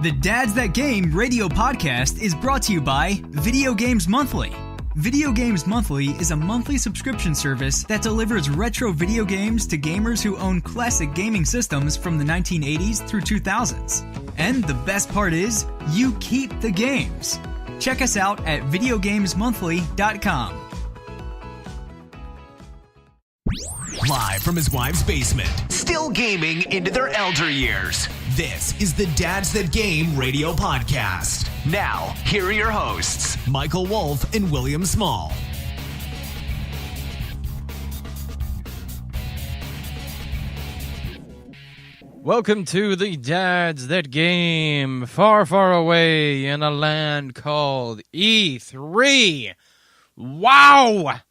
The Dads That Game radio podcast is brought to you by Video Games Monthly. Video Games Monthly is a monthly subscription service that delivers retro video games to gamers who own classic gaming systems from the 1980s through 2000s. And the best part is, you keep the games. Check us out at videogamesmonthly.com. Live from his wife's basement, still gaming into their elder years. This is the Dads That Game radio podcast. Now, here are your hosts, Michael Wolf and William Small. Welcome to the Dads That Game, far, far away in a land called E3. Wow!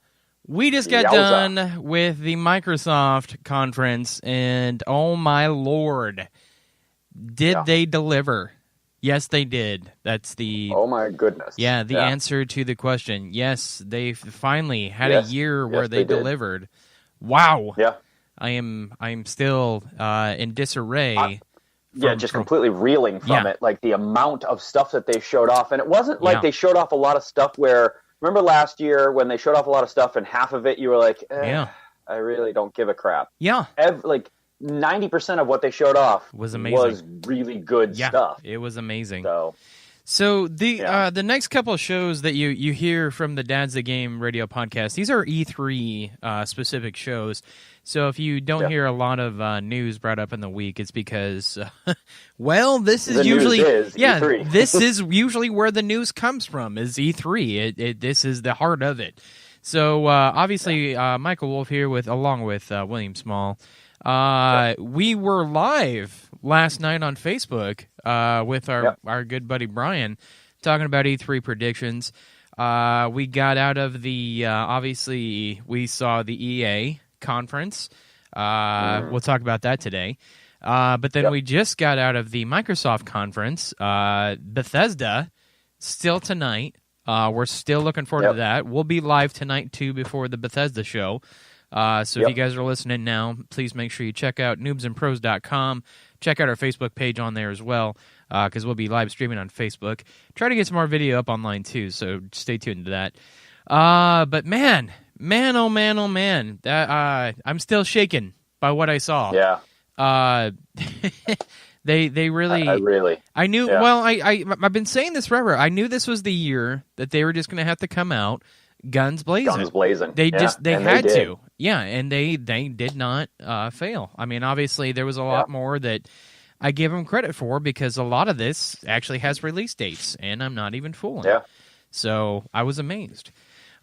We just got done with the Microsoft conference, and oh my lord, did they deliver? Yes, they did. That's the... Oh my goodness. Yeah, the answer to the question. Yes, they finally had a year where they delivered. Wow. Yeah. I am still in disarray. Completely reeling from it. Like the amount of stuff that they showed off. And it wasn't like they showed off a lot of stuff where, remember last year when they showed off a lot of stuff and half of it you were like, I really don't give a crap. Yeah. Like 90% of what they showed off was amazing. Was really good stuff. It was amazing. So the next couple of shows that you hear from the Dads the Game radio podcast, these are E3 specific shows. So if you don't hear a lot of news brought up in the week, it's because, this is usually E3. This is usually where the news comes from is E3. This is the heart of it. So obviously, Michael Wolf here along with William Small. We were live last night on Facebook with our good buddy Brian talking about E3 predictions. We got out of the obviously we saw the EA conference. We'll talk about that today. But then we just got out of the Microsoft conference. Bethesda still tonight. We're still looking forward to that. We'll be live tonight too before the Bethesda show. So if you guys are listening now, please make sure you check out noobsandpros.com. Check out our Facebook page on there as well, because we'll be live streaming on Facebook. Try to get some more video up online too, so stay tuned to that. But man, oh man, that I'm still shaken by what I saw. Yeah. They really. I knew. Yeah. Well, I've been saying this forever. I knew this was the year that they were just going to have to come out. Guns blazing. They had to. Yeah, and they did not fail. I mean, obviously, there was a lot more that I give them credit for because a lot of this actually has release dates, and I'm not even fooling. Yeah. So I was amazed.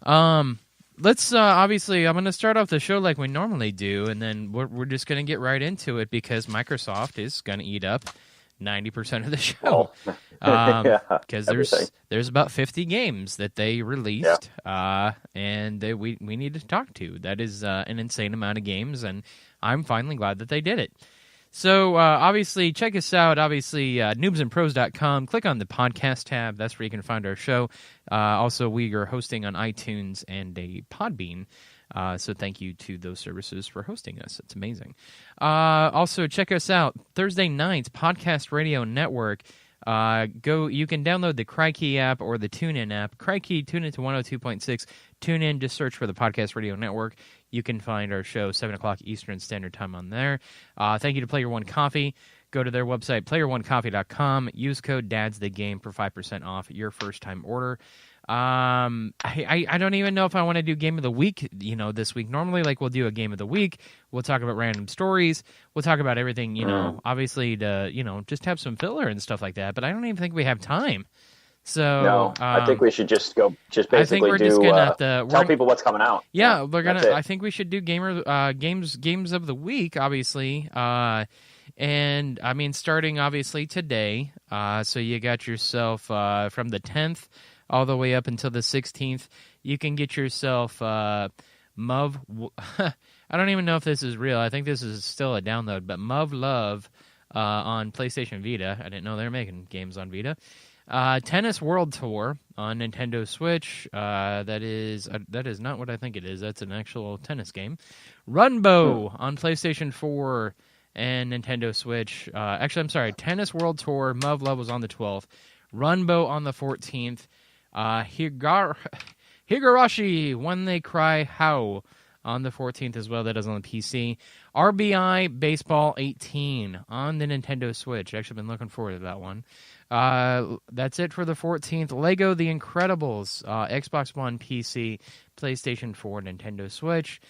Let's obviously, I'm going to start off the show like we normally do, and then we're just going to get right into it because Microsoft is going to eat up 90% of the show. Because there's about 50 games that they released, and we need to talk to. That is an insane amount of games, and I'm finally glad that they did it. So, obviously, check us out. Obviously, noobsandpros.com. Click on the podcast tab. That's where you can find our show. Also, we are hosting on iTunes and a Podbean. So thank you to those services for hosting us. It's amazing. Also, check us out. Thursday nights, Podcast Radio Network. You can download the Crikey app or the TuneIn app. Crikey, tune into 102.6. Tune in, just search for the Podcast Radio Network. You can find our show 7 o'clock Eastern Standard Time on there. Thank you to Player One Coffee. Go to their website, playeronecoffee.com. Use code DADSTheGame for 5% off your first-time order. I don't even know if I want to do Game of the Week, this week. Normally, we'll do a Game of the Week. We'll talk about random stories. We'll talk about everything, obviously to, just have some filler and stuff like that. But I don't even think we have time. So no, I think we should just basically tell people what's coming out. Yeah, I think we should do games of the week, obviously. And I mean, starting obviously today. So you got yourself from the 10th all the way up until the 16th. You can get yourself Muv. I don't even know if this is real. I think this is still a download, but Muv Love on PlayStation Vita. I didn't know they were making games on Vita. Tennis World Tour on Nintendo Switch. That is not what I think it is. That's an actual tennis game. Runbow on PlayStation 4. and Nintendo Switch. Actually, I'm sorry, Tennis World Tour, Muv-Luv was on the 12th, Runbow on the 14th, Higurashi, When They Cry How on the 14th as well. That is on the PC. RBI Baseball 18 on the Nintendo Switch. Actually, been looking forward to that one. That's it for the 14th. Lego The Incredibles, Xbox One, PC, PlayStation 4, Nintendo Switch.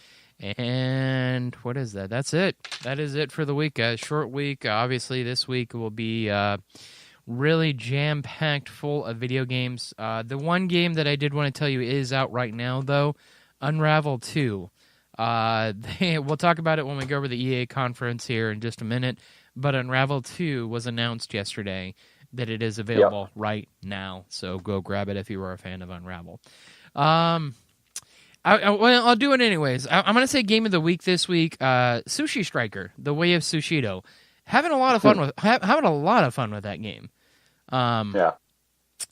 And what is that? That's it. That is it for the week, guys. Short week. Obviously, this week will be really jam-packed full of video games. The one game that I did want to tell you is out right now, though, Unravel 2. We'll talk about it when we go over the EA conference here in just a minute, but Unravel 2 was announced yesterday that it is available right now, so go grab it if you are a fan of Unravel. I'll do it anyways. I'm going to say Game of the Week this week, Sushi Striker, The Way of Sushido. Having a lot of fun with that game.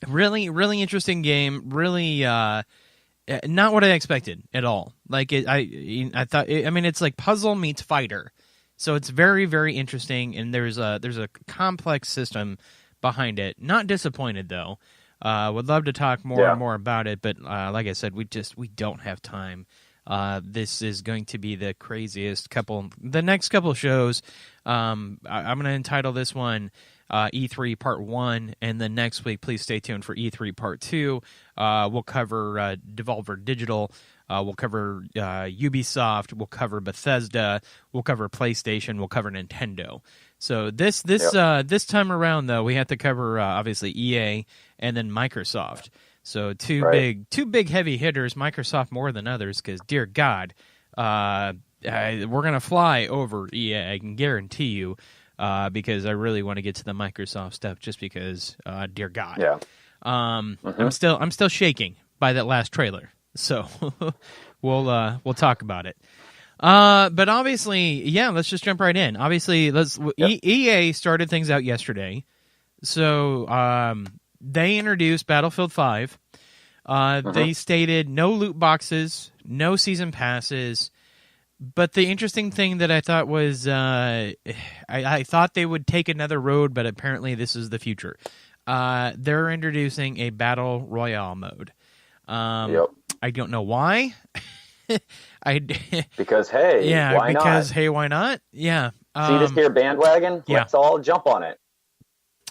Really, really interesting game. Really, not what I expected at all. Like I thought. It's like puzzle meets fighter, so it's very, very interesting. And there's a complex system behind it. Not disappointed though. Would love to talk more and more about it, but like I said, we don't have time. This is going to be the craziest the next couple shows. I'm going to entitle this one E3 Part 1, and then next week, please stay tuned for E3 Part 2. We'll cover Devolver Digital. We'll cover Ubisoft. We'll cover Bethesda. We'll cover PlayStation. We'll cover Nintendo. So this time around, though, we have to cover obviously EA and then Microsoft. So two big heavy hitters. Microsoft more than others because, dear God, we're gonna fly over EA. I can guarantee you, because I really want to get to the Microsoft stuff. Just because, dear God, I'm still shaking by that last trailer. So we'll talk about it. But obviously, let's just jump right in. Obviously, EA started things out yesterday. So they introduced Battlefield 5. They stated no loot boxes, no season passes. But the interesting thing that I thought was, I thought they would take another road, but apparently this is the future. They're introducing a Battle Royale mode. I don't know why. Because why not? Hey, why not? Yeah. See this here bandwagon? Let's all jump on it.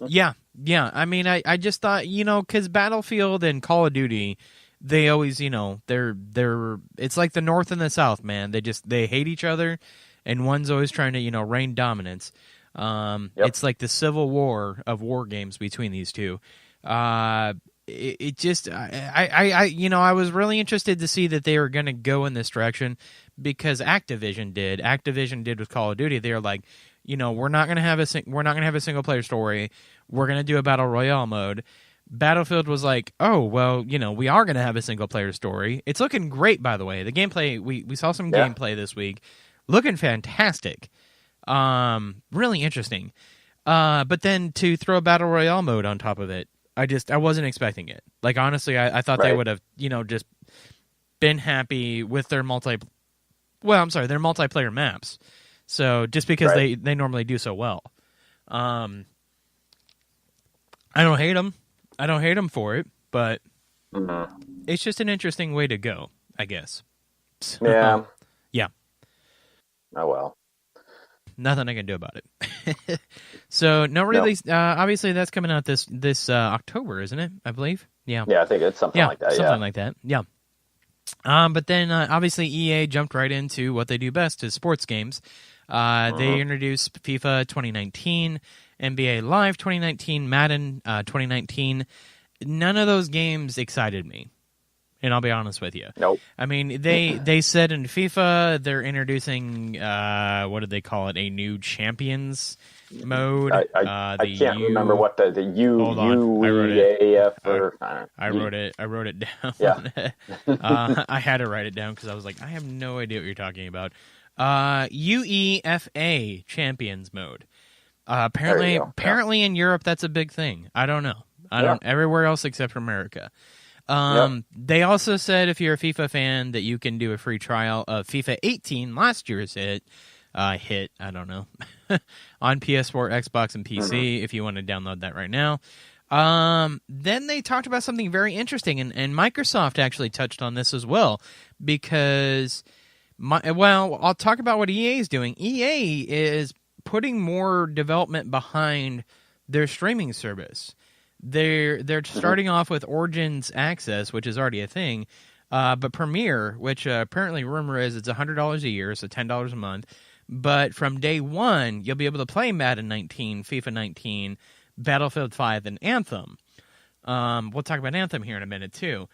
Yeah. I just thought, because Battlefield and Call of Duty, they always, they're it's like the North and the South, man. They hate each other, and one's always trying to, reign dominance. It's like the civil war of war games between these two. I was really interested to see that they were going to go in this direction because Activision did with Call of Duty. They were like, we're not going to have a single player story. We're going to do a battle royale mode. Battlefield was like, oh, well, we are going to have a single player story. It's looking great, by the way. The gameplay, we saw some gameplay this week. Looking fantastic. Really interesting. But then to throw a battle royale mode on top of it, I wasn't expecting it. Like, honestly, I thought they would have, just been happy with their multiplayer maps. So, just because they normally do so well. I don't hate them. I don't hate them for it, but it's just an interesting way to go, I guess. So, yeah. Oh, well. Nothing I can do about it. So, no release. Obviously, that's coming out this October, isn't it? I believe. Yeah. Yeah, I think it's something like that. Something like that. Yeah. But then, obviously, EA jumped right into what they do best, is sports games. They introduced FIFA 2019, NBA Live 2019, Madden 2019. None of those games excited me, and I'll be honest with you. Nope. I mean, they said in FIFA they're introducing, what did they call it, a new Champions mode. I can't remember what the UEAF or... I wrote it down. Yeah. I had to write it down because I was like, I have no idea what you're talking about. UEFA Champions mode. Apparently in Europe that's a big thing. I don't know. Everywhere else except for America. They also said if you're a FIFA fan that you can do a free trial of FIFA 18, last year's hit, hit, I don't know, on PS4, Xbox, and PC, if you want to download that right now. Then they talked about something very interesting, and Microsoft actually touched on this as well, because, I'll talk about what EA is doing. EA is putting more development behind their streaming service. They're starting off with Origins Access, which is already a thing, but Premiere, which apparently rumor is it's $100 a year, so $10 a month. But from day one, you'll be able to play Madden 19, FIFA 19, Battlefield 5, and Anthem. We'll talk about Anthem here in a minute, too.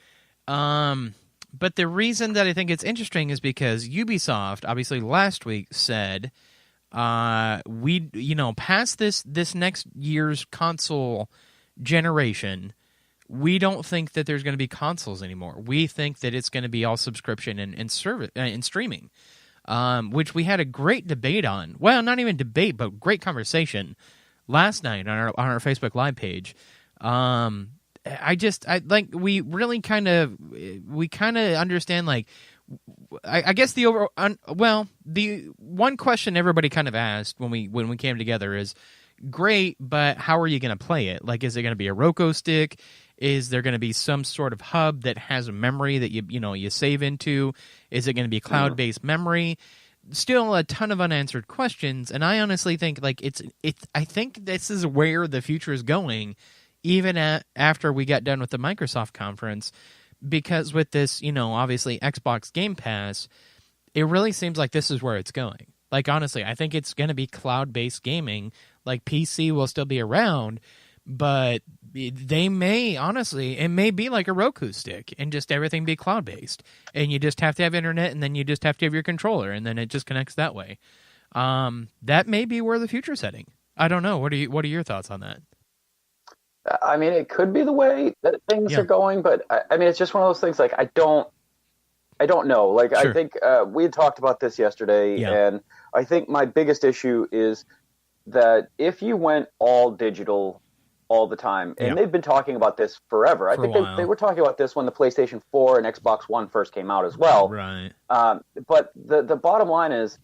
But the reason that I think it's interesting is because Ubisoft, obviously last week, said, past this next year's console generation, we don't think that there's going to be consoles anymore. We think that it's going to be all subscription and service and streaming, which we had a great debate on. Well, not even debate, but great conversation last night on our Facebook Live page. We really kind of understand, like, I guess the the one question everybody kind of asked when we came together is, great, but how are you going to play it? Like, is it going to be a Roku stick? Is there going to be some sort of hub that has a memory that you save into? Is it going to be cloud-based memory? Still a ton of unanswered questions, and I honestly think I think this is where the future is going, even after we got done with the Microsoft conference, because with this, obviously Xbox Game Pass, it really seems like this is where it's going. Like, honestly, I think it's going to be cloud-based gaming. Like, PC will still be around, but they may, honestly, it may be like a Roku stick and just everything be cloud-based. And you just have to have internet, and then you just have to have your controller, and then it just connects that way. That may be where the future's heading. I don't know. What are your thoughts on that? I mean, it could be the way that things are going, but I mean, it's just one of those things, like, I don't know. Like, sure. I think we had talked about this yesterday, and I think my biggest issue is that if you went all digital all the time, and they've been talking about this forever. I think they were talking about this when the PlayStation 4 and Xbox One first came out as well. Right. But the bottom line is,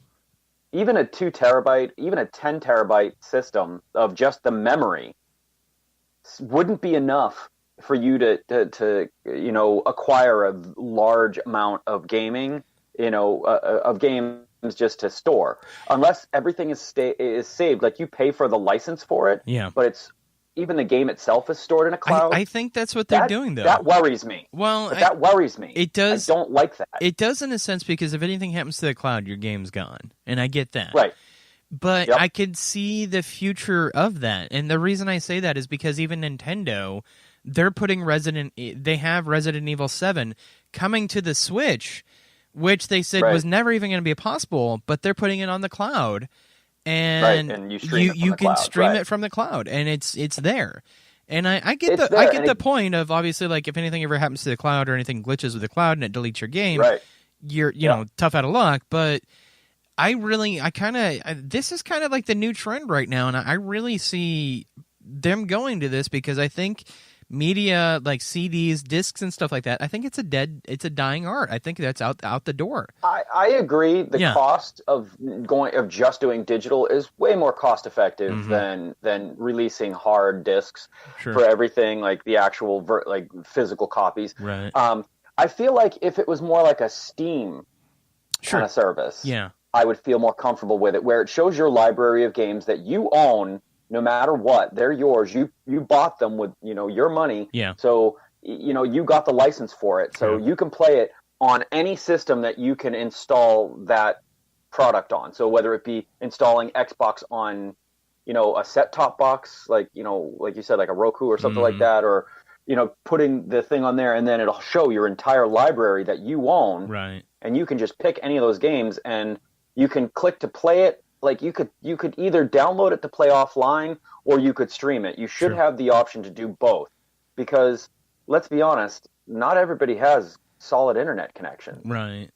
even a 2 terabyte, even a 10 terabyte system of just the memory wouldn't be enough for you to acquire a large amount of gaming, of games just to store, unless everything is saved. Like, you pay for the license for it, but it's even the game itself is stored in a cloud. I think that's what they're doing, though. That worries me. Well, that worries me. It does. I don't like that. It does in a sense, because if anything happens to the cloud, your game's gone, and I get that. Right. But I could see the future of that, and the reason I say that is because even Nintendo, they're putting they have Resident Evil 7 coming to the Switch, which they said was never even going to be possible, but they're putting it on the cloud, and you can stream it from the cloud, and it's there. And I get the point of, obviously, like, if anything ever happens to the cloud or anything glitches with the cloud and it deletes your game, you're tough out of luck. But this is kind of like the new trend right now, and I really see them going to this, because I think media, like CDs, discs, and stuff like that, I think it's a dying art. I think that's out the door. I agree. The cost of just doing digital is way more cost effective than releasing hard discs for everything, like the actual physical copies. Right. I feel like if it was more like a Steam kind of service, I would feel more comfortable with it, where it shows your library of games that you own. No matter what, they're yours. You bought them with your money. Yeah. So you got the license for it. So you can play it on any system that you can install that product on. So whether it be installing Xbox on a set-top box, like you said, like a Roku or something like that, or putting the thing on there, and then it'll show your entire library that you own. Right. And you can just pick any of those games, and you can click to play it. Like, you could either download it to play offline, or you could stream it. You should have the option to do both, because let's be honest, not everybody has solid internet connection. Right.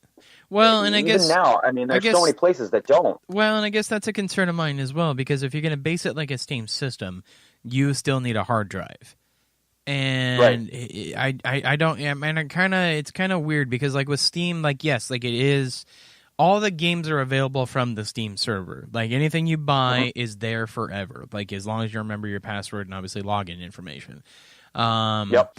Well, and I guess now, I mean, there's so many places that don't. Well, and I guess that's a concern of mine as well, because if you're going to base it like a Steam system, you still need a hard drive. And I don't. I mean, it's kind of weird, because, like, with Steam, like, yes, like, it is all the games are available from the Steam server. Like, anything you buy is there forever. Like, as long as you remember your password and obviously login information. Yep.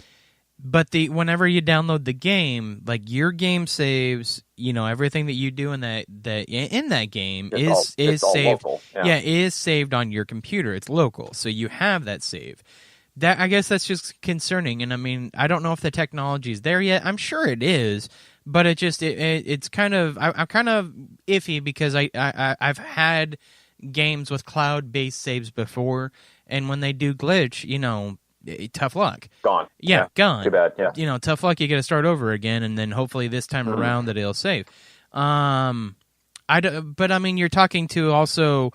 But whenever you download the game, like, your game saves, everything that you do in that game is saved. Local. Is saved on your computer. It's local, so you have that save. That, I guess that's just concerning. And I mean, I don't know if the technology is there yet. I'm sure it is, but it's kind of I'm kind of iffy because I've had games with cloud-based saves before, and when they do glitch, tough luck. Gone. Yeah, gone. Too bad. Yeah. Tough luck. You got to start over again, and then hopefully this time around that it'll save. But I mean, you're talking to also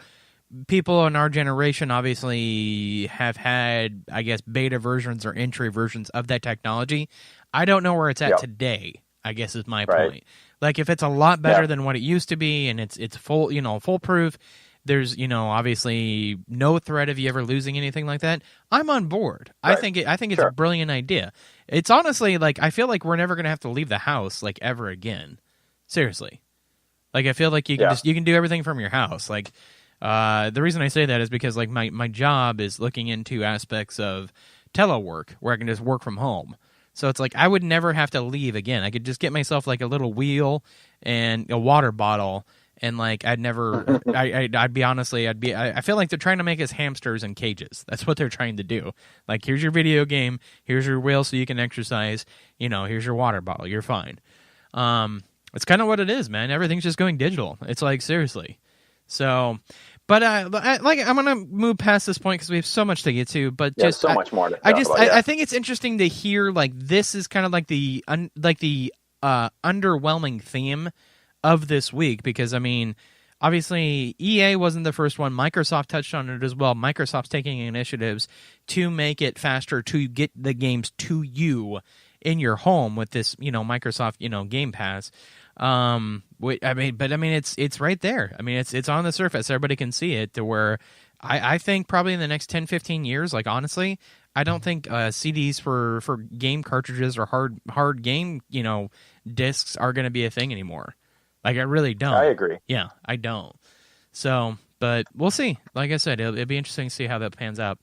people in our generation. Obviously, have had, I guess, beta versions or entry versions of that technology. I don't know where it's at today, I guess is my point. Like, if it's a lot better than what it used to be, and it's full, foolproof. There's, obviously no threat of you ever losing anything like that. I'm on board. Right. I think it's a brilliant idea. It's honestly, like, I feel like we're never going to have to leave the house, like, ever again. Seriously. Like, I feel like you can do everything from your house. Like, the reason I say that is because, like, my job is looking into aspects of telework where I can just work from home. So it's like I would never have to leave again. I could just get myself, like, a little wheel and a water bottle. And, like, I'd never, I'd be honestly, I feel like they're trying to make us hamsters in cages. That's what they're trying to do. Like, here's your video game, here's your wheel so you can exercise, here's your water bottle, you're fine. It's kind of what it is, man. Everything's just going digital. It's like, seriously. So, but, I'm going to move past this point because we have so much to get to, but just so much more to talk about, I think it's interesting to hear, like, this is kind of like the underwhelming theme of this week, because I mean, obviously EA wasn't the first one. Microsoft touched on it as well. Microsoft's taking initiatives to make it faster to get the games to you in your home with this, Microsoft, Game Pass. It's right there. I mean, it's on the surface. Everybody can see it, to where I think probably in the next 10, 15 years, like, honestly, I don't think CDs for game cartridges or hard game, discs are going to be a thing anymore. Like, I really don't. I agree. Yeah, I don't. So, but we'll see. Like I said, it'll be interesting to see how that pans out.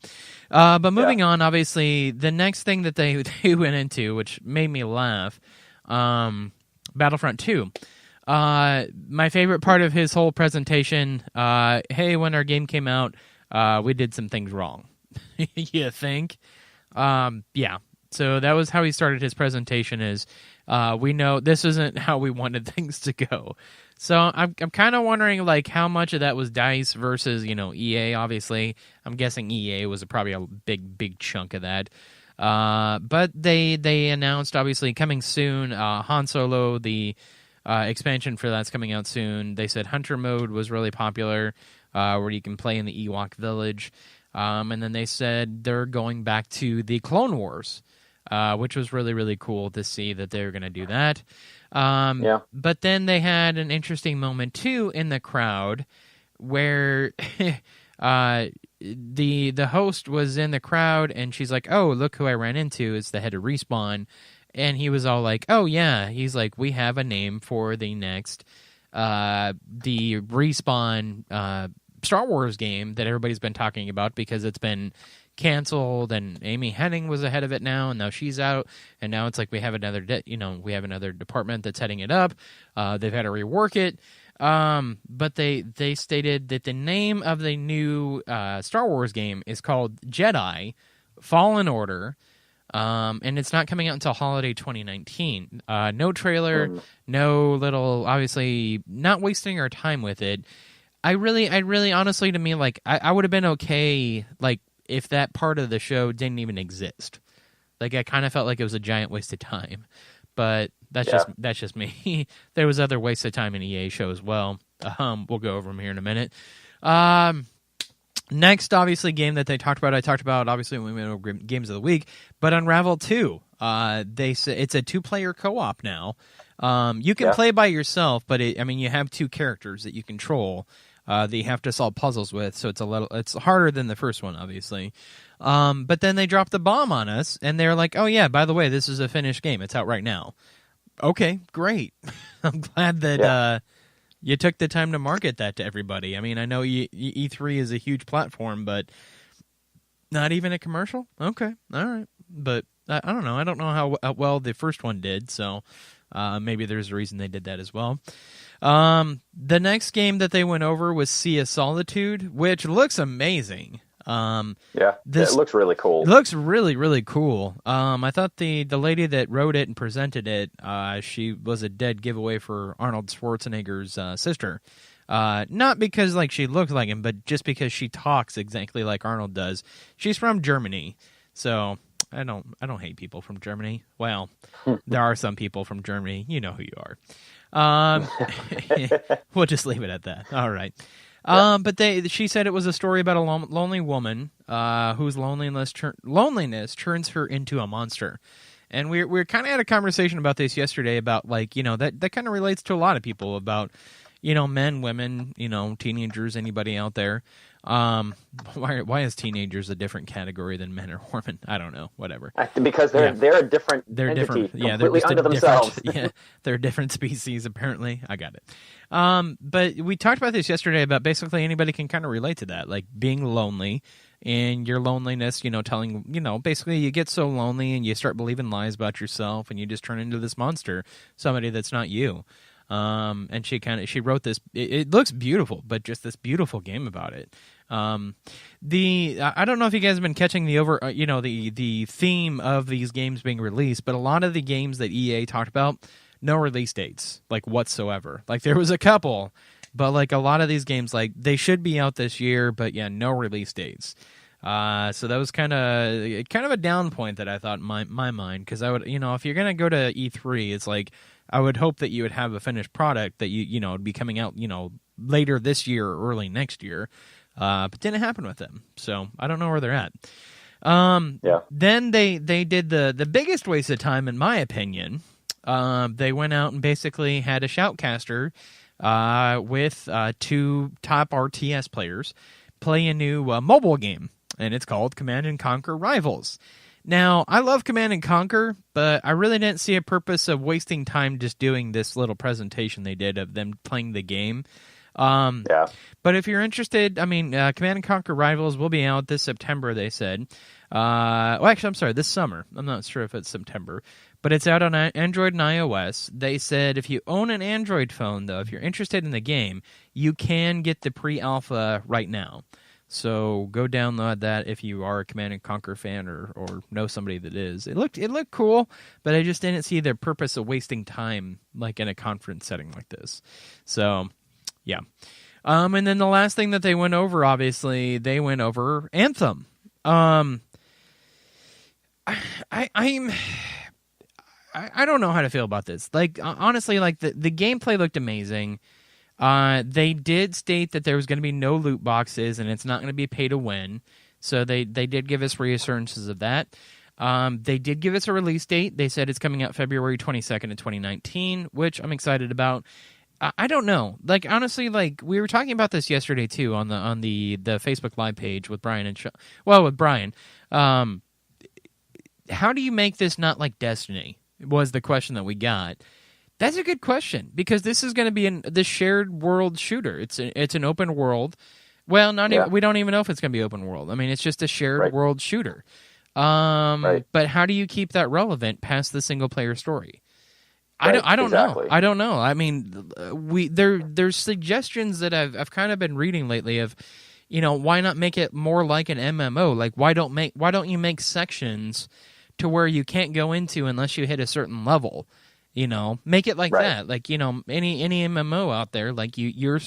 But moving on, obviously, the next thing that they went into, which made me laugh, Battlefront 2. My favorite part of his whole presentation, hey, when our game came out, we did some things wrong. You think? Yeah. So that was how he started his presentation, is we know this isn't how we wanted things to go. So I'm kind of wondering, like, how much of that was DICE versus, EA, obviously. I'm guessing EA was probably a big chunk of that. But they announced, obviously, coming soon, Han Solo, the expansion for that's coming out soon. They said Hunter mode was really popular, where you can play in the Ewok village. And then they said they're going back to the Clone Wars, which was really, really cool to see that they were going to do that. But then they had an interesting moment, too, in the crowd where the host was in the crowd, and she's like, oh, look who I ran into. It's the head of Respawn. And he was all like, oh, yeah. He's like, we have a name for the next the Respawn Star Wars game that everybody's been talking about, because it's been canceled, and Amy Hennig was ahead of it now, and now she's out, and now it's like we have another department that's heading it up. They've had to rework it, but they stated that the name of the new Star Wars game is called Jedi Fallen Order, and it's not coming out until holiday 2019. No trailer, no little, obviously not wasting our time with it. I really honestly, to me, like, I would have been okay, like, if that part of the show didn't even exist. Like, I kind of felt like it was a giant waste of time. But that's just me. There was other waste of time in EA show as well. We'll go over them here in a minute. Next, obviously, game that I talked about, obviously, when we went over Games of the Week, but Unravel 2. They say it's a 2-player co-op now. You can play by yourself, but you have 2 characters that you control. That you have to solve puzzles with, so it's harder than the first one, obviously. But then they dropped the bomb on us, and they're like, oh yeah, by the way, this is a finished game. It's out right now. Okay, great. I'm glad that You took the time to market that to everybody. I mean, I know E3 is a huge platform, but not even a commercial? Okay, all right. But I don't know. I don't know how well the first one did, so maybe there's a reason they did that as well. The next game that they went over was Sea of Solitude, which looks amazing. It looks really cool. It looks really, really cool. I thought the lady that wrote it and presented it, she was a dead giveaway for Arnold Schwarzenegger's sister. Not because like she looks like him, but just because she talks exactly like Arnold does. She's from Germany, so I don't hate people from Germany. Well, there are some people from Germany. You know who you are. We'll just leave it at that. All right. But she said it was a story about a lonely woman whose loneliness turns her into a monster. And we kind of had a conversation about this yesterday about, like, you know, that kind of relates to a lot of people about, you know, men, women, you know, teenagers, anybody out there. Why is teenagers a different category than men or women? I don't know. Whatever. Because they're a different entity, different. Yeah, completely unto themselves. They're a different species. Apparently, I got it. But we talked about this yesterday about basically anybody can kind of relate to that, like being lonely and your loneliness. You know, telling basically you get so lonely and you start believing lies about yourself and you just turn into this monster, somebody that's not you. And she wrote this. It looks beautiful, but just this beautiful game about it. I don't know if you guys have been catching the theme of these games being released, but a lot of the games that EA talked about, no release dates, like whatsoever. Like there was a couple, but like a lot of these games, like they should be out this year, but yeah, no release dates. So that was kind of a down point that I thought in my mind, because I would, if you're gonna go to E3, it's like I would hope that you would have a finished product that would be coming out later this year or early next year, but didn't happen with them. So I don't know where they're at. Then they did the biggest waste of time in my opinion. They went out and basically had a shoutcaster with two top RTS players play a new mobile game, and it's called Command & Conquer Rivals. Now, I love Command & Conquer, but I really didn't see a purpose of wasting time just doing this little presentation they did of them playing the game. But if you're interested, I mean, Command & Conquer Rivals will be out this September, they said. Actually, I'm sorry, this summer. I'm not sure if it's September. But it's out on Android and iOS. They said if you own an Android phone, though, if you're interested in the game, you can get the pre-alpha right now. So go download that if you are a Command & Conquer fan or know somebody that is. It looked cool, but I just didn't see the purpose of wasting time like in a conference setting like this. So, yeah. And then the last thing that they went over, obviously, they went over Anthem. I don't know how to feel about this. Like, honestly, like the gameplay looked amazing. They did state that there was going to be no loot boxes and it's not going to be pay to win. So they did give us reassurances of that. They did give us a release date. They said it's coming out February 22nd of 2019, which I'm excited about. I don't know. Like, honestly, like we were talking about this yesterday too on the Facebook Live page with Brian and with Brian. How do you make this not like Destiny? Was the question that we got. That's a good question, because this is going to be the shared world shooter. It's an open world. Well, we don't even know if it's going to be open world. I mean, it's just a shared world shooter. But how do you keep that relevant past the single player story? I don't know. I don't know. I mean, there's suggestions that I've kind of been reading lately of, why not make it more like an MMO? Like, why don't you make sections to where you can't go into unless you hit a certain level? Make it like that. Like, any MMO out there, like you're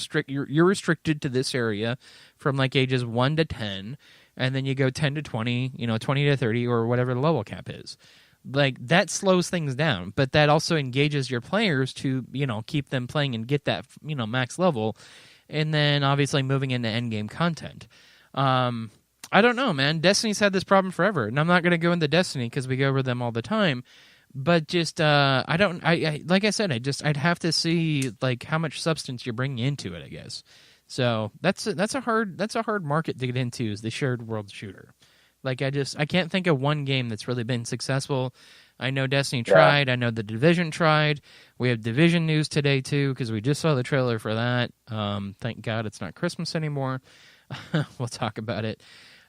restricted to this area from like ages 1 to 10, and then you go 10 to 20, 20 to 30, or whatever the level cap is. Like, that slows things down, but that also engages your players to, keep them playing and get that, max level, and then obviously moving into endgame content. I don't know, man. Destiny's had this problem forever, and I'm not going to go into Destiny because we go over them all the time. But just, like I said, I'd have to see like how much substance you're bringing into it, I guess. So that's a hard market to get into, is the shared world shooter. Like, I can't think of one game that's really been successful. I know Destiny tried. I know The Division tried. We have Division news today, too, because we just saw the trailer for that. Thank God it's not Christmas anymore. We'll talk about it.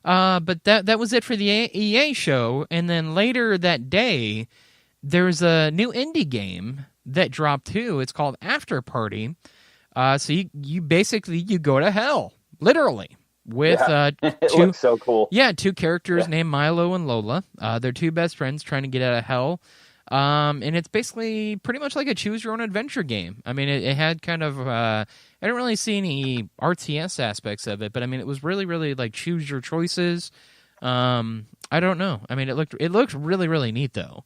But that was it for the EA show. And then later that day, there's a new indie game that dropped, too. It's called After Party. So you basically, you go to hell, literally. With it looks so cool. Yeah, two characters named Milo and Lola. They're two best friends trying to get out of hell. And it's basically pretty much like a choose-your-own-adventure game. I mean, it had kind of... I didn't really see any RTS aspects of it, but I mean, it was really, really like choose your choices. I don't know. I mean, it looked really, really neat, though.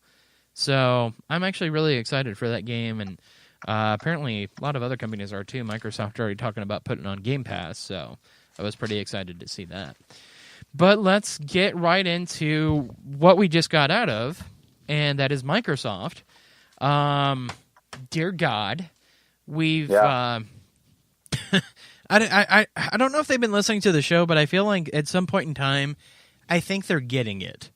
So I'm actually really excited for that game, and apparently a lot of other companies are, too. Microsoft already talking about putting it on Game Pass, so... I was pretty excited to see that. But let's get right into what we just got out of, and that is Microsoft. Dear God, we've... I don't know if they've been listening to the show, but I feel like at some point in time, I think they're getting it.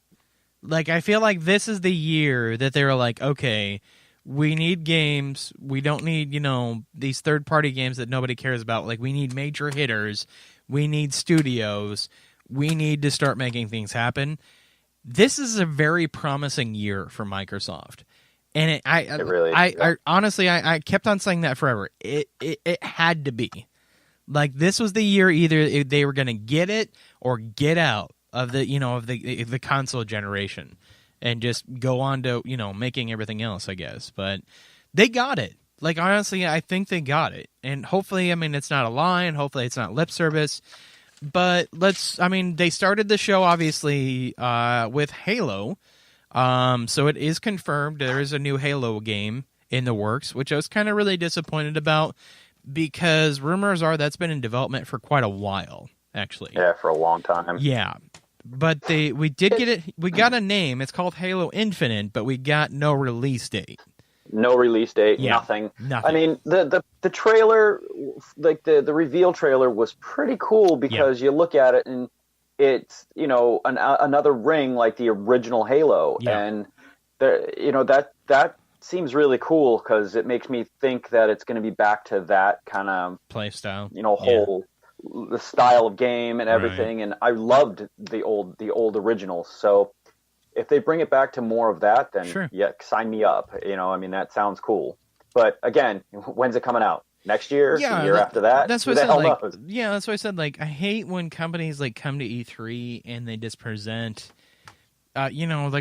Like, I feel like this is the year that they were like, okay, we need games. We don't need, these third-party games that nobody cares about. Like, we need major hitters. We need studios. We need to start making things happen. This is a very promising year for Microsoft. And it really is. I honestly, I kept on saying that forever. It had to be. Like, this was the year either they were going to get it or get out of the console generation and just go on to, making everything else, I guess. But they got it. Like, honestly, I think they got it. And hopefully, I mean, it's not a lie, and hopefully it's not lip service. But they started the show, obviously, with Halo. So it is confirmed there is a new Halo game in the works, which I was kind of really disappointed about because rumors are that's been in development for quite a while, actually. Yeah, for a long time. Yeah. But we did get it. We got a name. It's called Halo Infinite, but we got no release date. No release date, nothing. I mean, the trailer, like the reveal trailer was pretty cool because you look at it and it's, another ring like the original Halo. Yeah. And, that seems really cool because it makes me think that it's going to be back to that kind of play style, whole the style of game and everything. Right. And I loved the old originals. So if they bring it back to more of that, then sign me up. That sounds cool. But again, when's it coming out? Next year? Yeah, the year after that? That's what I said. That's why I said. Like, I hate when companies come to E3 and they just present, like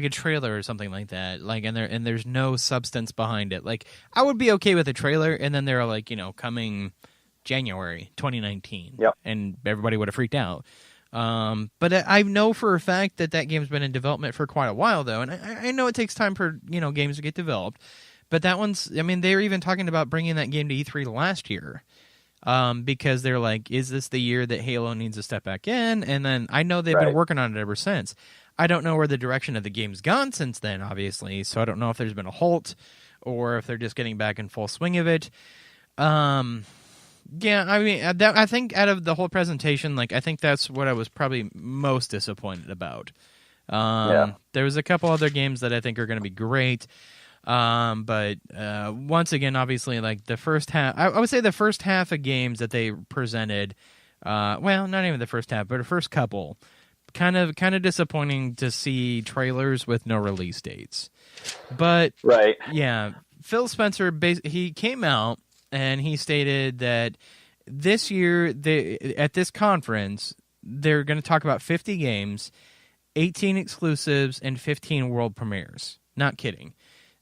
a trailer or something like that. Like, and there's no substance behind it. Like, I would be okay with a trailer, and then they're like, coming January 2019, and everybody would have freaked out. But I know for a fact that game's been in development for quite a while, though, and I know it takes time for games to get developed. But that one's, they were even talking about bringing that game to E3 last year, because they're like, is this the year that Halo needs to step back in? And then I know they've been working on it ever since. I don't know where the direction of the game's gone since then, obviously, so I don't know if there's been a halt or if they're just getting back in full swing of it. Yeah, I think out of the whole presentation, I think that's what I was probably most disappointed about. There was a couple other games that I think are going to be great. But once again, obviously, the first half, I would say the first half of games that they presented, well, not even the first half, but the first couple, kind of disappointing to see trailers with no release dates. But yeah, Phil Spencer, he came out and he stated that this year, at this conference, they're going to talk about 50 games, 18 exclusives, and 15 world premieres. Not kidding.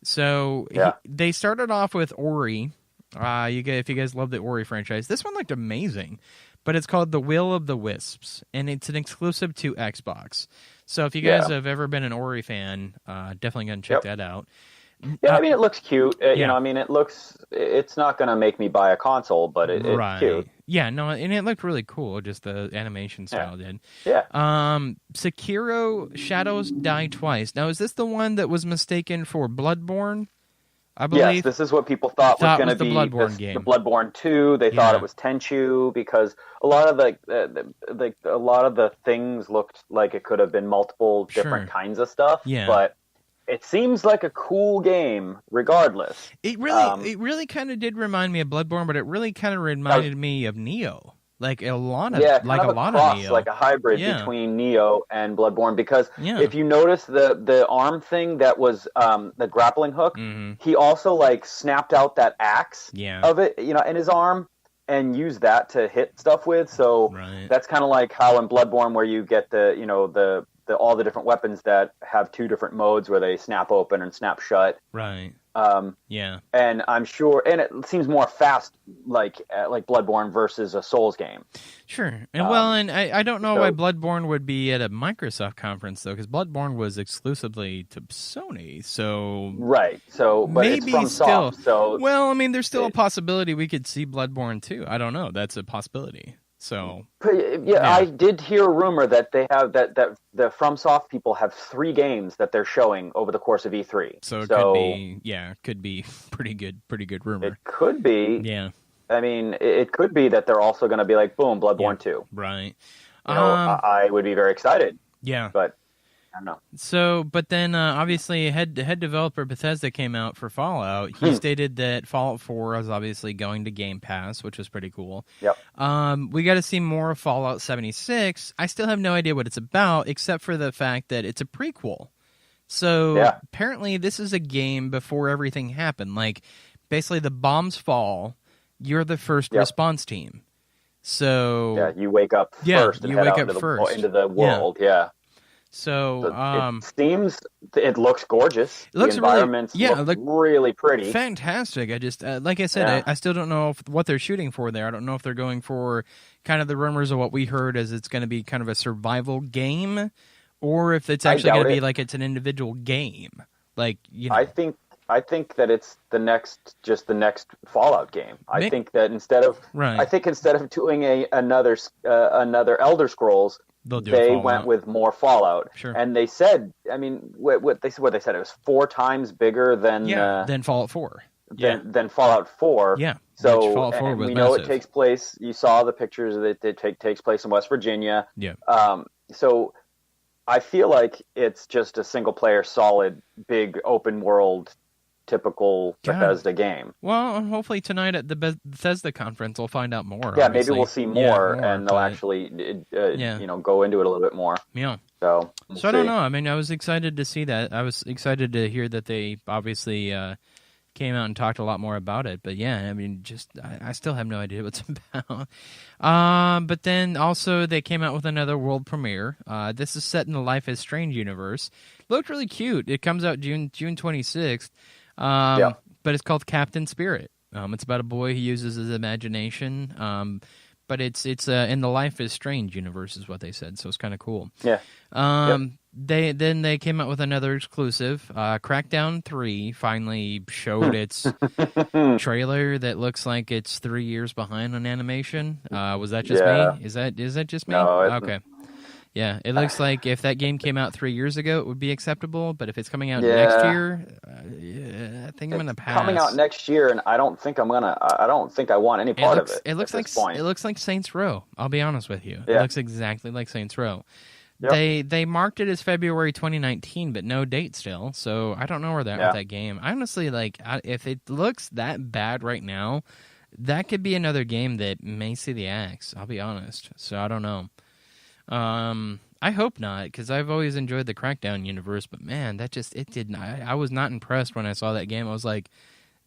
So they started off with Ori. If you guys love the Ori franchise, this one looked amazing. But it's called The Will of the Wisps, and it's an exclusive to Xbox. So if you guys have ever been an Ori fan, definitely going to check that out. Yeah, it looks cute. It's not going to make me buy a console, but it's cute. Yeah, no, and it looked really cool, just the animation style did. Yeah. Sekiro Shadows Die Twice. Now, is this the one that was mistaken for Bloodborne? I believe. Yes, this is what people thought was going to be the Bloodborne game. The Bloodborne 2. They thought it was Tenchu because a lot of the things looked like it could have been multiple different kinds of stuff. Yeah. But it seems like a cool game, regardless. It really kind of did remind me of Bloodborne, but it really kind of reminded me of Nioh. Like a lot of Nioh, like a hybrid between Nioh and Bloodborne. Because if you notice the arm thing that was the grappling hook, he also like snapped out that axe of it, in his arm and used that to hit stuff with. So that's kind of like how in Bloodborne, where you get the all the different weapons that have two different modes where they snap open and snap shut. Right. And I'm sure, and it seems more fast, like Bloodborne versus a Souls game. Sure. And I don't know why Bloodborne would be at a Microsoft conference though, because Bloodborne was exclusively to Sony. So right. So but maybe it's from Soft, so there's still a possibility we could see Bloodborne too. I don't know. That's a possibility. So I did hear a rumor that they have that the FromSoft people have 3 games that they're showing over the course of E3. So it could be pretty good rumor. It could be. Yeah. I mean, it could be that they're also going to be like, boom, Bloodborne 2. Right. I would be very excited. Yeah. But I don't know. So, but then obviously head developer Bethesda came out for Fallout. He stated that Fallout 4 is obviously going to Game Pass, which was pretty cool. Yep. We got to see more of Fallout 76. I still have no idea what it's about, except for the fact that it's a prequel. So apparently this is a game before everything happened. Like basically the bombs fall, you're the first response team. So you wake up first and head out into the world. Yeah. So it looks gorgeous. The environments look really pretty. Fantastic. I just like I said, I still don't know what they're shooting for there. I don't know if they're going for kind of the rumors of what we heard as it's going to be kind of a survival game, or if it's actually going to be like it's an individual game. Like I think that it's the next Fallout game. I think instead of doing another Elder Scrolls, they went with more Fallout. Sure. And they said, I mean, what they said, it was 4 times bigger than Fallout 4. Than Fallout 4. Yeah. So Fallout 4 was we know massive. it takes place. You saw the pictures that it takes place in West Virginia. Yeah. So I feel like it's just a single player, solid, big open world, typical Bethesda game. Well, hopefully tonight at the Bethesda conference we'll find out more. Yeah, obviously. Maybe we'll see more and they'll actually go into it a little bit more. Yeah. So I don't know. I mean, I was excited to see that. I was excited to hear that they obviously came out and talked a lot more about it. But yeah, I mean, I still have no idea what it's about. But then also they came out with another world premiere. This is set in the Life is Strange universe. Looked really cute. It comes out June 26th. But it's called Captain Spirit. It's about a boy who uses his imagination. But it's in the Life is Strange universe is what they said, so it's kind of cool. Yeah. They came out with another exclusive. Crackdown 3 finally showed its trailer that looks like it's 3 years behind on animation. Was that just me? Is that just me? No, okay. Yeah, it looks like if that game came out 3 years ago, it would be acceptable. But if it's coming out next year, I think I'm gonna pass. Coming out next year, and I don't think I want any part of it. It looks like Saints Row. I'll be honest with you. Yeah. It looks exactly like Saints Row. Yep. They marked it as February 2019, but no date still. So I don't know where they're at with that game. Honestly, if it looks that bad right now, that could be another game that may see the axe. I'll be honest. So I don't know. I hope not, because I've always enjoyed the Crackdown universe, but man, it did not. I was not impressed when I saw that game. I was like,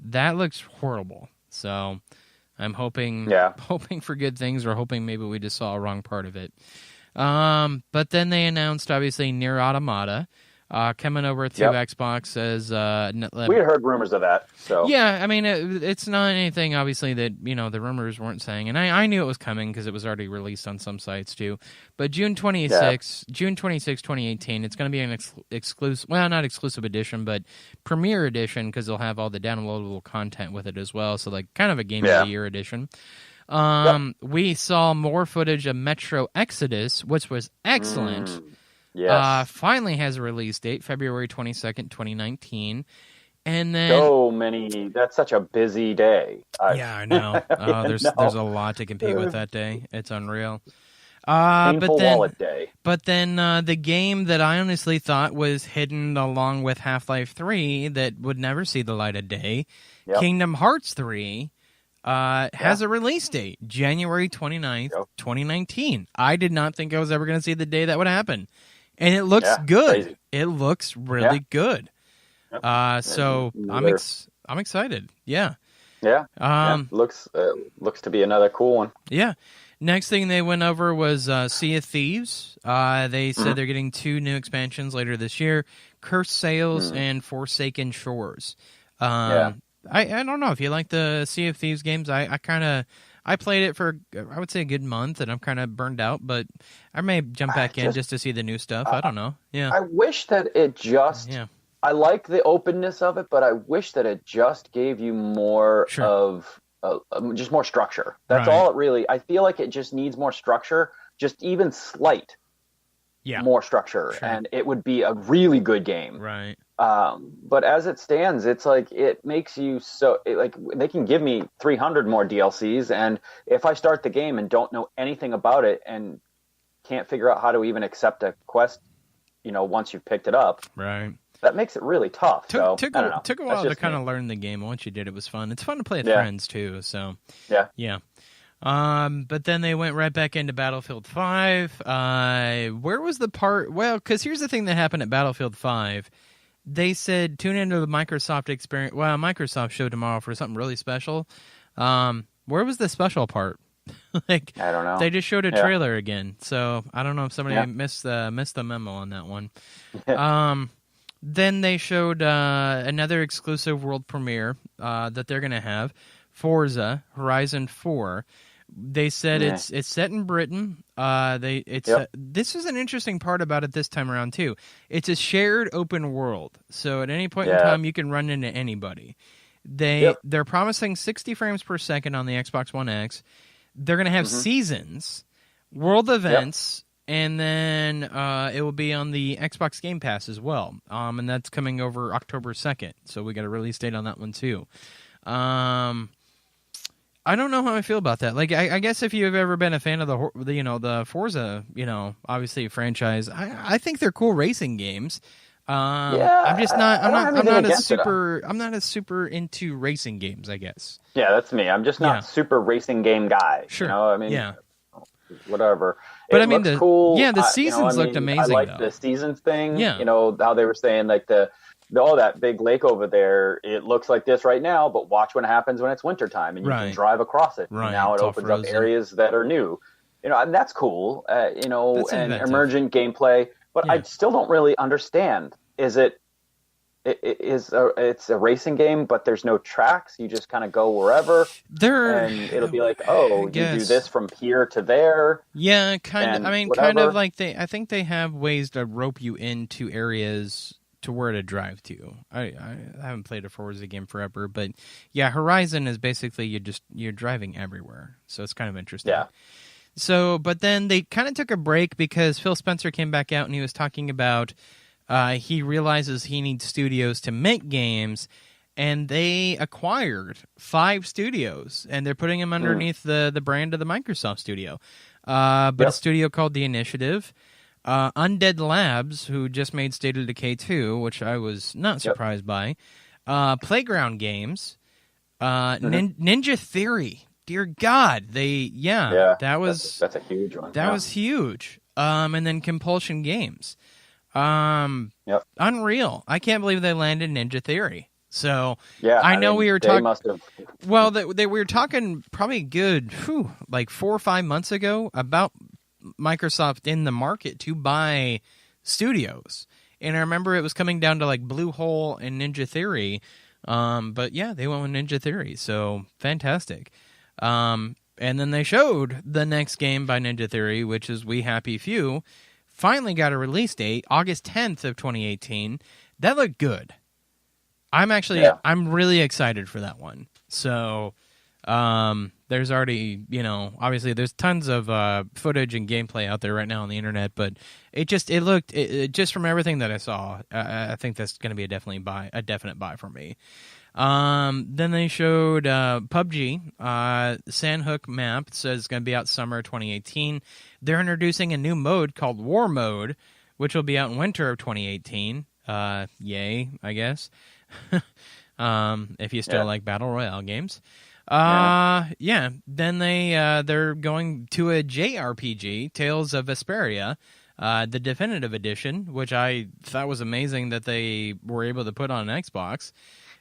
that looks horrible. So I'm hoping for good things, or hoping maybe we just saw a wrong part of it. But then they announced, obviously, Nier Automata. Coming over to Xbox as we had heard rumors of that. So yeah, I mean it's not anything obviously that the rumors weren't saying, and I knew it was coming because it was already released on some sites too. But June 26, 2018, it's going to be an exclusive, well, not exclusive edition, but premiere edition, because they'll have all the downloadable content with it as well. So like kind of a game of the year edition. We saw more footage of Metro Exodus, which was excellent. Yes. Finally has a release date, February 22nd, 2019. And then so many. That's such a busy day. I know. Oh, there's a lot to compete with that day. It's unreal. Painful wallet day. But then the game that I honestly thought was hidden along with Half-Life 3 that would never see the light of day, Kingdom Hearts 3, has a release date, January 29th, 2019. I did not think I was ever going to see the day that would happen. And it looks good. Crazy. It looks really good. So I'm excited. Yeah. Looks to be another cool one. Yeah. Next thing they went over was Sea of Thieves. They said they're getting 2 new expansions later this year: Cursed Sails and Forsaken Shores. I don't know if you like the Sea of Thieves games. I played it for, I would say, a good month, and I'm kind of burned out, but I may jump back in just to see the new stuff. I don't know. Yeah. I wish that it just... Yeah. I like the openness of it, but I wish that it just gave you more of... just more structure. That's all it really... I feel like it just needs more structure, just even slight more structure, and it would be a really good game. Right. But as it stands, it's like it makes you so... like they can give me 300 more DLCs, and if I start the game and don't know anything about it and can't figure out how to even accept a quest, once you've picked it up... Right. That makes it really tough. Took a while to kind of learn the game. Once you did, it was fun. It's fun to play with friends too. So yeah. But then they went right back into Battlefield 5. Where was the part? Well, because here's the thing that happened at Battlefield 5. They said tune into the Microsoft experience. Well, Microsoft show tomorrow for something really special. Where was the special part? I don't know. They just showed a trailer again. So I don't know if somebody missed the memo on that one. Then they showed another exclusive world premiere that they're going to have, Forza Horizon 4. They said it's set in Britain. This is an interesting part about it this time around too. It's a shared open world, so at any point in time you can run into anybody. They're promising 60 frames per second on the Xbox One X. They're going to have seasons, world events. And then it will be on the Xbox Game Pass as well. And that's coming over October 2nd. So we got a release date on that one too. I don't know how I feel about that. Like, I guess if you've ever been a fan of the Forza, obviously franchise, I think they're cool racing games. I'm just not. I'm not as super into racing games, I guess. Yeah, that's me. I'm just not super racing game guy. Sure. Whatever. But it looks cool. Yeah, the seasons looked amazing. I like the seasons thing. Yeah. How they were saying like that big lake over there, it looks like this right now, but watch what happens when it's wintertime and you can drive across it. Right. And now it opens up areas that are new. And that's cool. That's and emergent gameplay. But I still don't really understand. It's a racing game, but there's no tracks. You just kind of go wherever. And it'll be like, you do this from here to there. Yeah, kind of like I think they have ways to rope you into areas to where to drive to. I haven't played a Forza game forever, but yeah, Horizon is basically you're driving everywhere. So it's kind of interesting. Yeah. So, but then they kind of took a break because Phil Spencer came back out and he was talking about he realizes he needs studios to make games, and they acquired 5 studios, and they're putting them underneath the brand of the Microsoft studio. A studio called The Initiative, Undead Labs, who just made State of Decay 2, which I was not surprised by, Playground Games, Ninja Theory. Dear God, that was that's a huge one. That was huge. And then Compulsion Games. Unreal. I can't believe they landed Ninja Theory. So I know we were talking. Well, we were talking probably good, like 4 or 5 months ago about Microsoft in the market to buy studios, and I remember it was coming down to like Bluehole and Ninja Theory. But yeah, they went with Ninja Theory, so fantastic. And then they showed the next game by Ninja Theory, which is We Happy Few. Finally got a release date, August 10th of 2018. That looked good. I'm really excited for that one. So, that there's already, obviously there's tons of footage and gameplay out there right now on the internet, but it looked just from everything that I saw, I think that's going to be a definite buy for me. Then they showed PUBG, Sandhook map. It says it's going to be out summer 2018. They're introducing a new mode called War Mode, which will be out in winter of 2018. Yay, I guess. If you still like Battle Royale games. Then they're going to a JRPG, Tales of Vesperia, the definitive edition, which I thought was amazing that they were able to put on an Xbox.